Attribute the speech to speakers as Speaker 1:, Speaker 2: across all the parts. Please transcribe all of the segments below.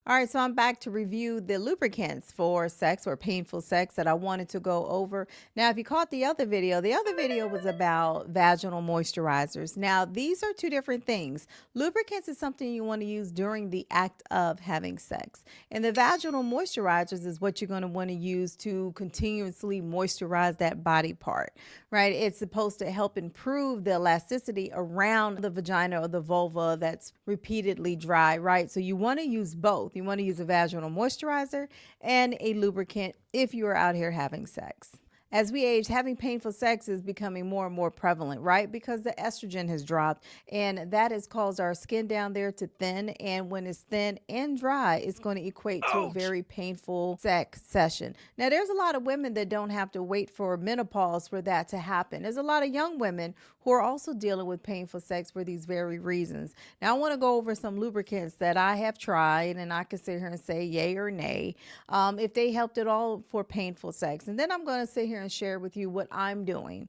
Speaker 1: All right, so I'm back to review the lubricants for sex or painful sex that I wanted to go over. Now, if you caught the other video was about vaginal moisturizers. Now, these are two different things. Lubricants is something you want to use during the act of having sex, and the vaginal moisturizers is what you're going to want to use to continuously moisturize that body part, right? It's supposed to help improve the elasticity around the vagina or the vulva that's repeatedly dry, right? So you want to use both. You want to use a vaginal moisturizer and a lubricant if you are out here having sex. As we age, having painful sex is becoming more and more prevalent, right? Because the estrogen has dropped, and that has caused our skin down there to thin. And when it's thin and dry, it's going to equate to a
Speaker 2: Ouch.
Speaker 1: very painful sex session. Now, there's a lot of women that don't have to wait for menopause for that to happen. There's a lot of young women who are also dealing with painful sex for these very reasons. Now, I want to go over some lubricants that I have tried, and I can sit here and say yay or nay if they helped at all for painful sex. And then I'm going to sit here and share with you what I'm doing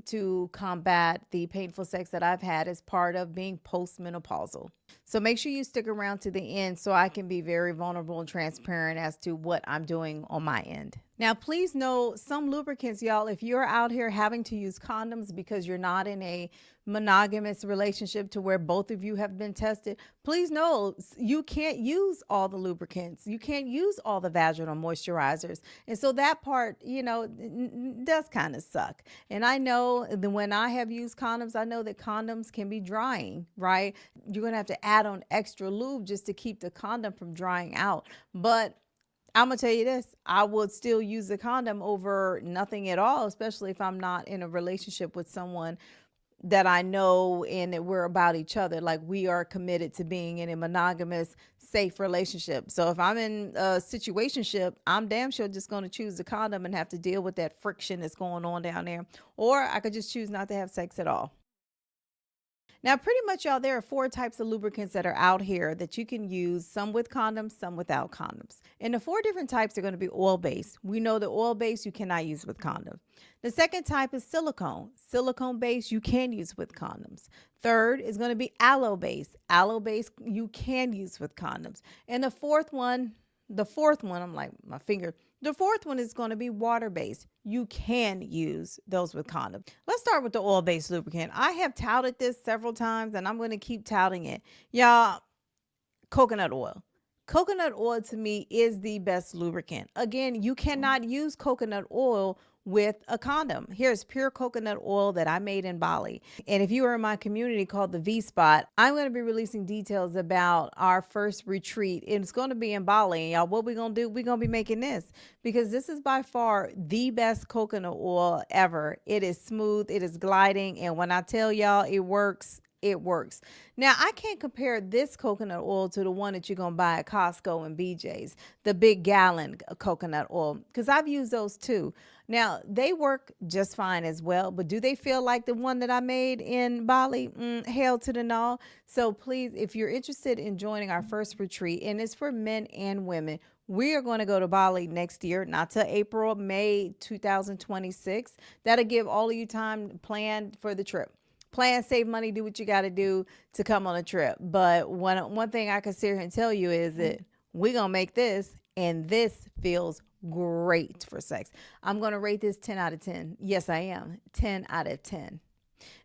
Speaker 1: to combat the painful sex that I've had as part of being postmenopausal. So make sure you stick around to the end so I can be very vulnerable and transparent as to what I'm doing on my end. Now, please know some lubricants, y'all, if you're out here having to use condoms because you're not in a monogamous relationship to where both of you have been tested, please know you can't use all the lubricants. You can't use all the vaginal moisturizers. And so that part, does kind of suck. And I know that when I have used condoms, I know that condoms can be drying, right? You're going to have to add on extra lube just to keep the condom from drying out. But I'm gonna tell you this, I would still use a condom over nothing at all, especially if I'm not in a relationship with someone that I know and that we're about each other. Like we are committed to being in a monogamous, safe relationship. So if I'm in a situationship, I'm damn sure just going to choose the condom and have to deal with that friction that's going on down there. Or I could just choose not to have sex at all. Now, pretty much, y'all, there are four types of lubricants that are out here that you can use, some with condoms, some without condoms. And the four different types are going to be oil based. We know the oil based you cannot use with condoms. The second type is silicone. Silicone based you can use with condoms. Third is going to be aloe based. Aloe based you can use with condoms. And the fourth one, I'm like, my finger. The fourth one is going to be water based. You can use those with condoms. Let's start with the oil based lubricant. I have touted this several times and I'm going to keep touting it. Y'all, coconut oil. Coconut oil to me is the best lubricant. Again, you cannot use coconut oil with a condom. Here's pure coconut oil that I made in Bali. And if you are in my community called the V Spot, I'm going to be releasing details about our first retreat. It's going to be in Bali. And y'all, what we're going to do, we're going to be making this because this is by far the best coconut oil ever. It is smooth, it is gliding. And when I tell y'all it works, it works. Now, I can't compare this coconut oil to the one that you're going to buy at Costco and BJ's, the big gallon coconut oil, because I've used those too. Now, they work just fine as well, but do they feel like the one that I made in Bali? Hell to the no. So please, if you're interested in joining our first retreat, and it's for men and women, we are going to go to Bali next year, not till April, May 2026. That'll give all of you time to plan for the trip. Plan, save money, do what you got to do to come on a trip. But one thing I can sit here and tell you is that we're going to make this, and this feels great for sex. I'm going to rate this 10 out of 10. Yes, I am. 10 out of 10.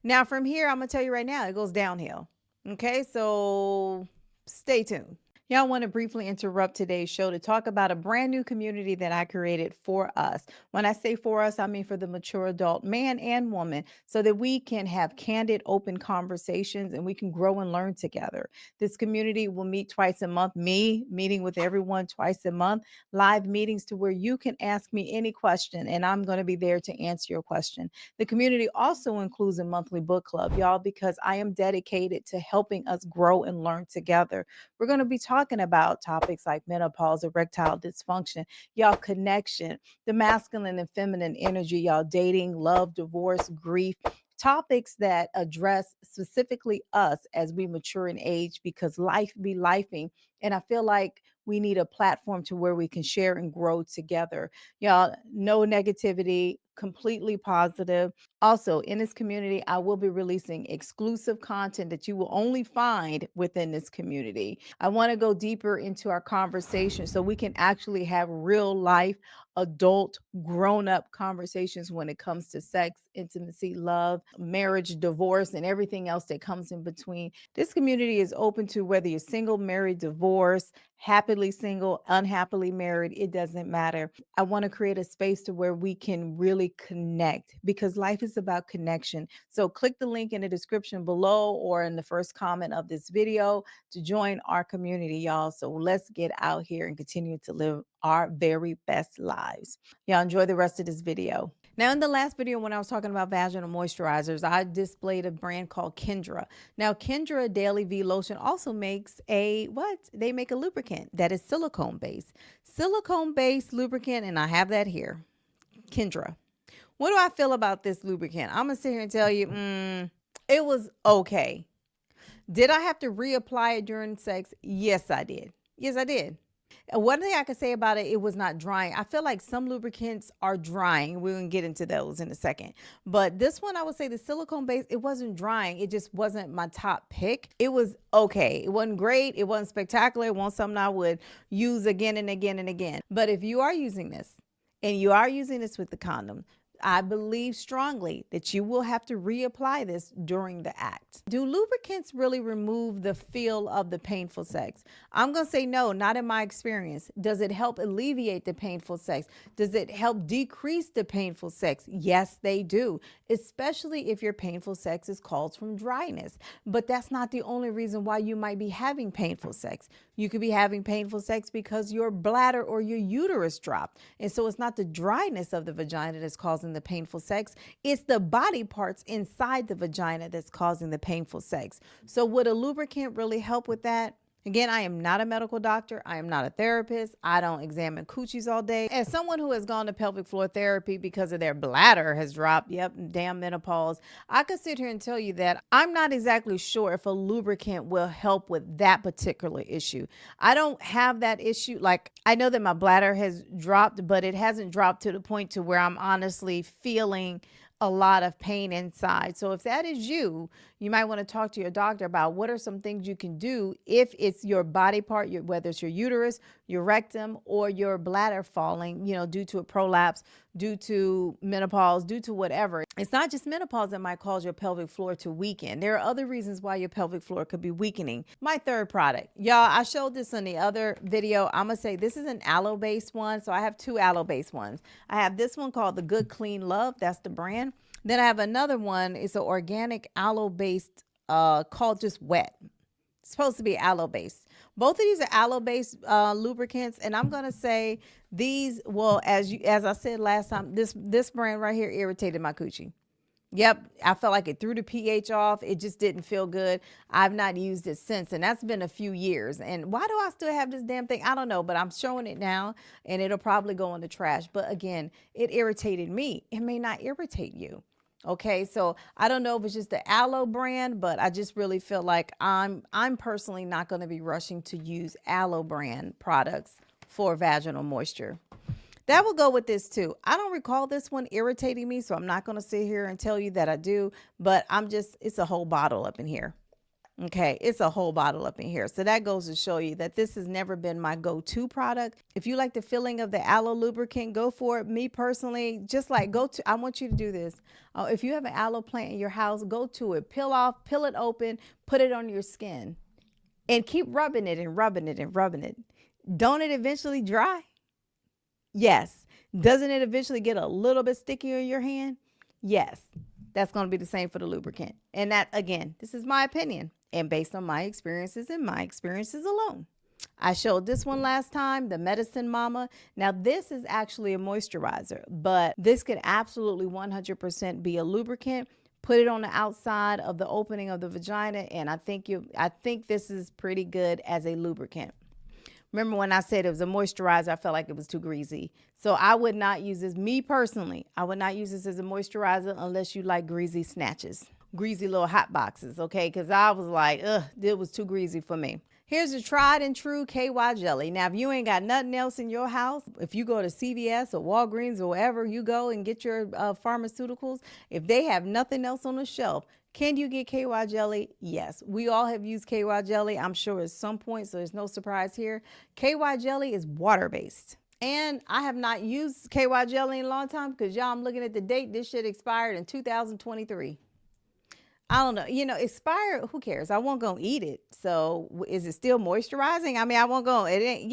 Speaker 1: Now, from here, I'm going to tell you right now, it goes downhill. Okay, so stay tuned. Y'all, want to briefly interrupt today's show to talk about a brand new community that I created for us. When I say for us, I mean for the mature adult man and woman, so that we can have candid, open conversations and we can grow and learn together. This community will meet twice a month, me meeting with everyone twice a month, live meetings to where you can ask me any question and I'm going to be there to answer your question. The community also includes a monthly book club, y'all, because I am dedicated to helping us grow and learn together. We're going to be talking about topics like menopause, erectile dysfunction, y'all, connection, the masculine and feminine energy, y'all, dating, love, divorce, grief. Topics that address specifically us as we mature in age because life be lifing. And I feel like we need a platform to where we can share and grow together. Y'all, no negativity, completely positive. Also, in this community, I will be releasing exclusive content that you will only find within this community. I want to go deeper into our conversation so we can actually have real life, adult, grown up conversations when it comes to sex, intimacy, love, marriage, divorce, and everything else that comes in between. This community is open to whether you're single, married, divorced, happily single, unhappily married, it doesn't matter. I want to create a space to where we can really connect because life is about connection. So click the link in the description below or in the first comment of this video to join our community, y'all. So let's get out here and continue to live our very best lives. Y'all enjoy the rest of this video. Now, in the last video, when I was talking about vaginal moisturizers, I displayed a brand called Kendra. Now, Kendra Daily V Lotion also makes they make a lubricant that is silicone based. Silicone based lubricant, and I have that here. Kendra. What do I feel about this lubricant? I'm going to sit here and tell you, it was okay. Did I have to reapply it during sex? Yes, I did. Yes, I did. One thing I could say about it, it was not drying. I feel like some lubricants are drying. We're going to get into those in a second. But this one, I would say the silicone base, it wasn't drying. It just wasn't my top pick. It was okay. It wasn't great. It wasn't spectacular. It wasn't something I would use again and again and again. But if you are using this and you are using this with the condom, I believe strongly that you will have to reapply this during the act. Do lubricants really remove the feel of the painful sex? I'm going to say no, not in my experience. Does it help alleviate the painful sex? Does it help decrease the painful sex? Yes, they do, especially if your painful sex is caused from dryness. But that's not the only reason why you might be having painful sex. You could be having painful sex because your bladder or your uterus dropped. And so it's not the dryness of the vagina that's causing the painful sex. It's the body parts inside the vagina that's causing the painful sex. So would a lubricant really help with that? Again, I am not a medical doctor. I am not a therapist. I don't examine coochies all day. As someone who has gone to pelvic floor therapy because of their bladder has dropped, yep, damn menopause, I could sit here and tell you that I'm not exactly sure if a lubricant will help with that particular issue. I don't have that issue. Like, I know that my bladder has dropped, but it hasn't dropped to the point to where I'm honestly feeling a lot of pain inside. So if that is you, you might want to talk to your doctor about what are some things you can do if it's your body part, whether it's your uterus, your rectum, or your bladder falling, due to a prolapse, due to menopause, due to whatever. It's not just menopause that might cause your pelvic floor to weaken. There are other reasons why your pelvic floor could be weakening. My third product, y'all, I showed this in the other video. I'm gonna say this is an aloe-based one. So I have two aloe-based ones. I have this one called the Good Clean Love. That's the brand. Then I have another one. It's an organic aloe-based called just Wet. It's supposed to be aloe-based. Both of these are aloe-based lubricants, and I'm gonna say these. Well, as I said last time, this brand right here irritated my coochie. Yep, I felt like it threw the pH off. It just didn't feel good. I've not used it since, and that's been a few years. And why do I still have this damn thing? I don't know, but I'm showing it now, and it'll probably go in the trash. But again, it irritated me. It may not irritate you. Okay, so I don't know if it's just the aloe brand, but I just really feel like I'm personally not going to be rushing to use aloe brand products for vaginal moisture. That will go with this too. I don't recall this one irritating me, so I'm not going to sit here and tell you that I do, but it's a whole bottle up in here. Okay, it's a whole bottle up in here. So that goes to show you that this has never been my go-to product. If you like the feeling of the aloe lubricant, go for it. Me personally, I want you to do this. If you have an aloe plant in your house, go to it, peel it open, put it on your skin, and keep rubbing it and rubbing it and rubbing it. Don't it eventually dry? Yes. Doesn't it eventually get a little bit stickier in your hand? Yes. That's going to be the same for the lubricant. And that, again, this is my opinion and based on my experiences and my experiences alone. I showed this one last time, the Medicine Mama. Now, this is actually a moisturizer, but this could absolutely 100% be a lubricant. Put it on the outside of the opening of the vagina, and I think this is pretty good as a lubricant. Remember when I said it was a moisturizer, I felt like it was too greasy. So I would not use this. Me personally, I would not use this as a moisturizer unless you like greasy snatches, greasy little hot boxes, okay? Because I was like, ugh, it was too greasy for me. Here's the tried and true KY jelly. Now, if you ain't got nothing else in your house, if you go to CVS or Walgreens or wherever you go and get your pharmaceuticals, if they have nothing else on the shelf, can you get KY jelly? Yes. We all have used KY jelly, I'm sure, at some point, so there's no surprise here. KY jelly is water-based. And I have not used KY jelly in a long time because, y'all, I'm looking at the date. This shit expired in 2023. I don't know, expired, who cares? I won't go eat it. So is it still moisturizing? I mean, I won't go, it ain't,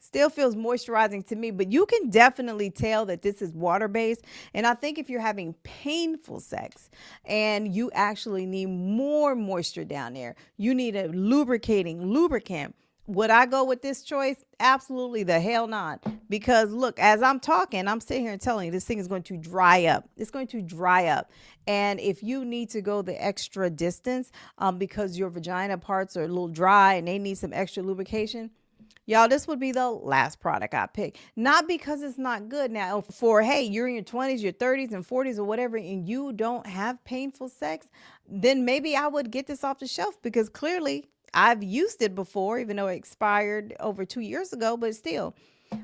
Speaker 1: still feels moisturizing to me, but you can definitely tell that this is water-based. And I think if you're having painful sex and you actually need more moisture down there, you need a lubricating lubricant. Would I go with this choice? Absolutely the hell not. Because look, as I'm talking, I'm sitting here and telling you this thing is going to dry up. It's going to dry up. And if you need to go the extra distance because your vagina parts are a little dry and they need some extra lubrication, y'all, this would be the last product I pick. Not because it's not good. Now, for, hey, you're in your 20s, your 30s and 40s or whatever, and you don't have painful sex, then maybe I would get this off the shelf because clearly I've used it before, even though it expired over 2 years ago, but still,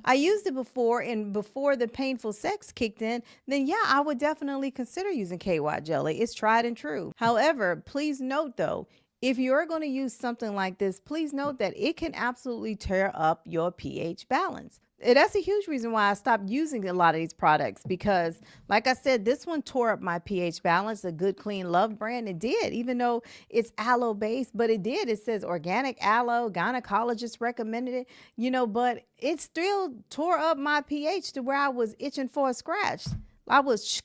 Speaker 1: I used it before, and before the painful sex kicked in, then yeah, I would definitely consider using KY jelly. It's tried and true. However, please note though, if you're going to use something like this, please note that it can absolutely tear up your pH balance. That's a huge reason why I stopped using a lot of these products because, like I said, this one tore up my pH balance. The Good Clean Love brand, it did, even though it's aloe-based, but it did. It says organic aloe, gynecologist recommended it, but it still tore up my pH to where I was itching for a scratch. I was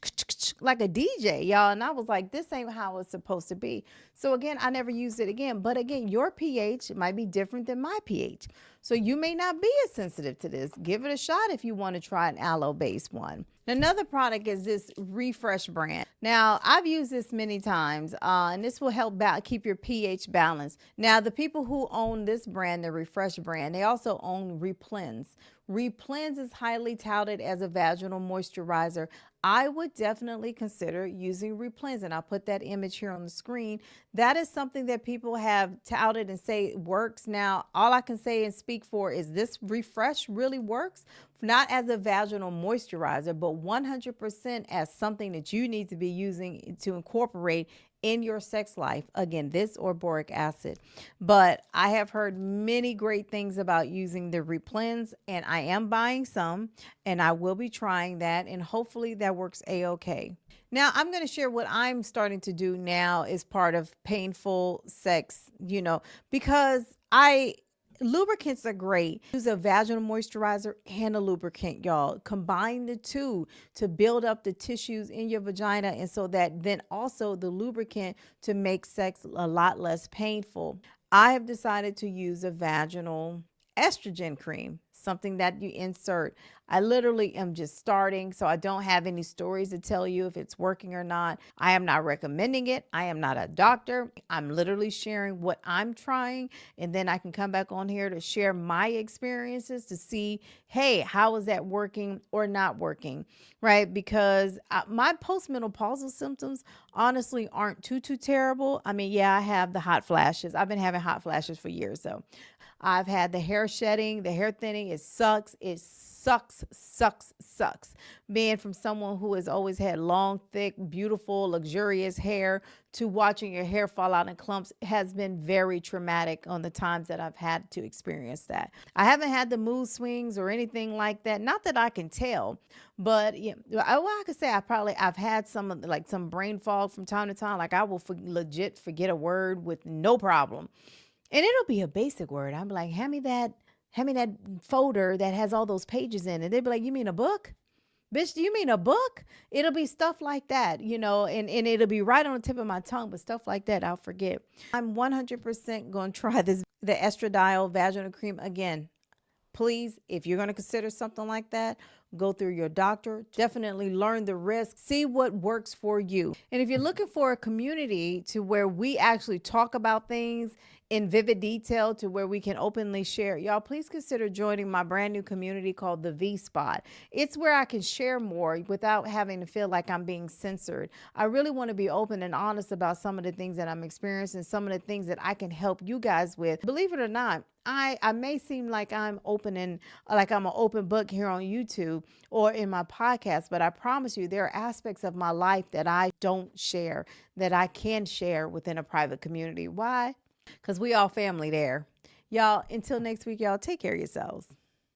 Speaker 1: like a DJ, y'all. And I was like, this ain't how it's supposed to be. So again, I never used it again. But again, your pH might be different than my pH. So you may not be as sensitive to this. Give it a shot if you want to try an aloe-based one. Another product is this Refresh brand. Now, I've used this many times, and this will help keep your pH balanced. Now, the people who own this brand, the Refresh brand, they also own Replens. Replens is highly touted as a vaginal moisturizer. I would definitely consider using Replens, and I'll put that image here on the screen. That is something that people have touted and say works. Now, all I can say and speak for is this Refresh really works, not as a vaginal moisturizer, but 100% as something that you need to be using to incorporate in your sex life. Again, this or boric acid. But I have heard many great things about using the Replens, and I am buying some, and I will be trying that, and hopefully that works a-okay. Now, I'm going to share what I'm starting to do now as part of painful sex, because lubricants are great. Use a vaginal moisturizer and a lubricant, y'all. Combine the two to build up the tissues in your vagina, and so that then also the lubricant to make sex a lot less painful. I have decided to use a vaginal estrogen cream, something that you insert. I literally am just starting, so I don't have any stories to tell you if it's working or not. I am not recommending it. I am not a doctor. I'm literally sharing what I'm trying, and then I can come back on here to share my experiences to see, hey, how is that working or not working, right? Because my post-menopausal symptoms honestly aren't too terrible. I mean, yeah, I have the hot flashes. I've been having hot flashes for years, though. I've had the hair shedding, the hair thinning. It sucks. It sucks. Being from someone who has always had long, thick, beautiful, luxurious hair to watching your hair fall out in clumps has been very traumatic on the times that I've had to experience that. I haven't had the mood swings or anything like that. Not that I can tell, but I could say I've had some brain fog from time to time. Like I will legit forget a word with no problem. And it'll be a basic word. I'm like, hand me that folder that has all those pages in it. They'd be like, you mean a book? Bitch, do you mean a book? It'll be stuff like that, and it'll be right on the tip of my tongue, but stuff like that, I'll forget. I'm 100% going to try the estradiol vaginal cream again. Please, if you're going to consider something like that, go through your doctor, definitely learn the risks, see what works for you. And if you're looking for a community to where we actually talk about things in vivid detail, to where we can openly share, y'all, please consider joining my brand new community called the V Spot. It's where I can share more without having to feel like I'm being censored. I really want to be open and honest about some of the things that I'm experiencing, some of the things that I can help you guys with. Believe it or not, I may seem like I'm open and like I'm an open book here on YouTube or in my podcast, but I promise you there are aspects of my life that I don't share, that I can share within a private community. Why? Because we all family there. Y'all, until next week, y'all take care of yourselves.